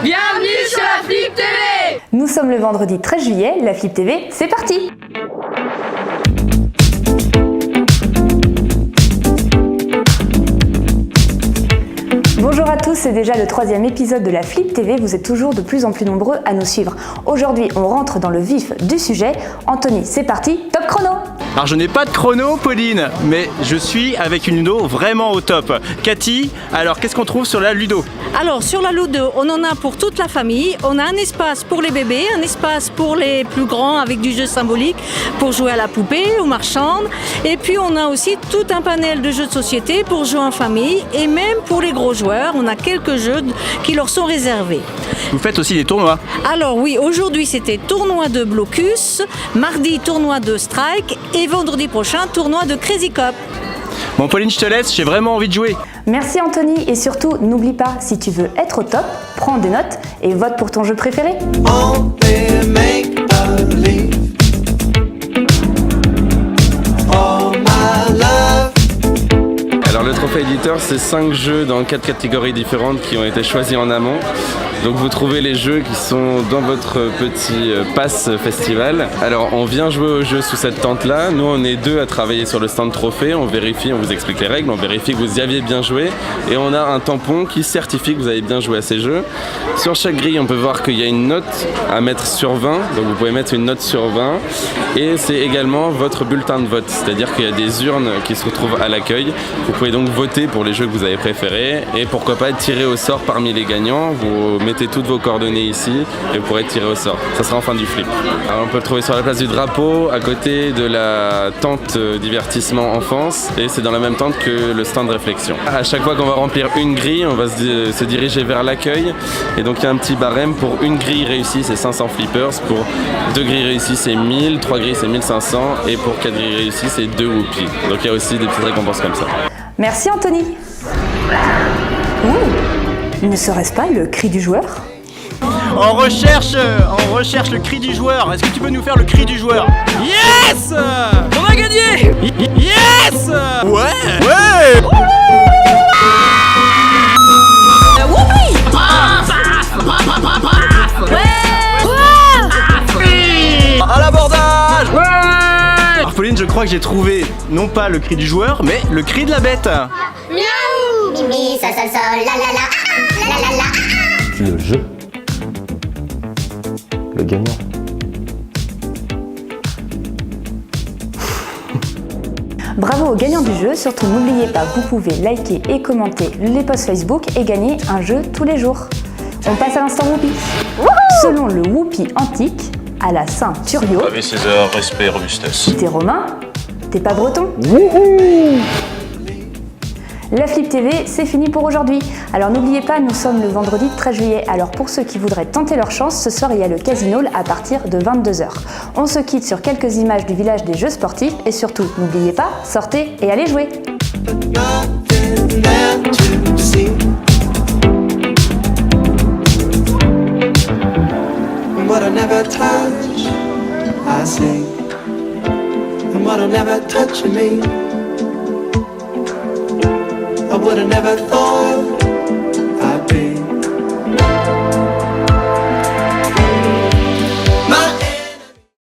Bienvenue sur la Flip TV. Nous sommes le vendredi 13 juillet, la Flip TV, c'est parti. Bonjour à tous, c'est déjà le 3e épisode de la Flip TV, vous êtes toujours de plus en plus nombreux à nous suivre. Aujourd'hui, on rentre dans le vif du sujet. Anthony, c'est parti, top chrono. Alors je n'ai pas de chrono, Pauline, mais je suis avec une ludo vraiment au top. Cathy, alors qu'est-ce qu'on trouve sur la ludo? Alors sur la ludo, on en a pour toute la famille. On a un espace pour les bébés, un espace pour les plus grands avec du jeu symbolique pour jouer à la poupée, aux marchandes. Et puis on a aussi tout un panel de jeux de société pour jouer en famille et même pour les gros joueurs. On a quelques jeux qui leur sont réservés. Vous faites aussi des tournois? Alors oui, aujourd'hui c'était tournoi de Blocus, mardi tournoi de Strike et vendredi prochain tournoi de Crazy Cop. Bon Pauline, je te laisse, j'ai vraiment envie de jouer. Merci Anthony et surtout, n'oublie pas, si tu veux être au top, prends des notes et vote pour ton jeu préféré. Alors le trophée éditeur, c'est 5 jeux dans 4 catégories différentes qui ont été choisis en amont. Donc vous trouvez les jeux qui sont dans votre petit pass festival. Alors on vient jouer au jeu sous cette tente là. Nous on est 2 à travailler sur le stand trophée. On vérifie, on vous explique les règles, on vérifie que vous y aviez bien joué. Et on a un tampon qui certifie que vous avez bien joué à ces jeux. Sur chaque grille on peut voir qu'il y a une note à mettre sur 20. Donc vous pouvez mettre une note sur 20. Et c'est également votre bulletin de vote. C'est-à-dire qu'il y a des urnes qui se retrouvent à l'accueil. Vous pouvez donc voter pour les jeux que vous avez préférés. Et pourquoi pas être tiré au sort parmi les gagnants. Vous mettez toutes vos coordonnées ici et vous pourrez être tiré au sort. Ça sera en fin du flip. Alors on peut le trouver sur la place du drapeau, à côté de la tente divertissement enfance, et c'est dans la même tente que le stand réflexion. À chaque fois qu'on va remplir une grille, on va se diriger vers l'accueil, et donc il y a un petit barème. Pour une grille réussie, c'est 500 flippers, pour 2 grilles réussies, c'est 1000, 3 grilles, c'est 1500, et pour 4 grilles réussies, c'est 2 whoopies. Donc il y a aussi des petites récompenses comme ça. Merci Anthony. Ne serait-ce pas le cri du joueur? On recherche le cri du joueur. Est-ce que tu peux nous faire le cri du joueur? Yes! On a gagné! Yes! Ouais! Ouais! À l'abordage! Ouais! Alors Pauline, je crois que j'ai trouvé non pas le cri du joueur, mais le cri de la bête. Miaou! Bibi, ça, sol, la la la, Le jeu. Le gagnant. Bravo aux gagnants du jeu, surtout n'oubliez pas, vous pouvez liker et commenter les posts Facebook et gagner un jeu tous les jours. On passe à l'instant Whoopi. Selon le Whoopi antique, à la Saint-Thurio. Ave César, respect, robustesse. T'es romain? T'es pas breton? La Flip TV, c'est fini pour aujourd'hui. Alors n'oubliez pas, nous sommes le vendredi 13 juillet. Alors pour ceux qui voudraient tenter leur chance, ce soir il y a le Casino à partir de 22h. On se quitte sur quelques images du village des jeux sportifs et surtout, n'oubliez pas, sortez et allez jouer. I would've never thought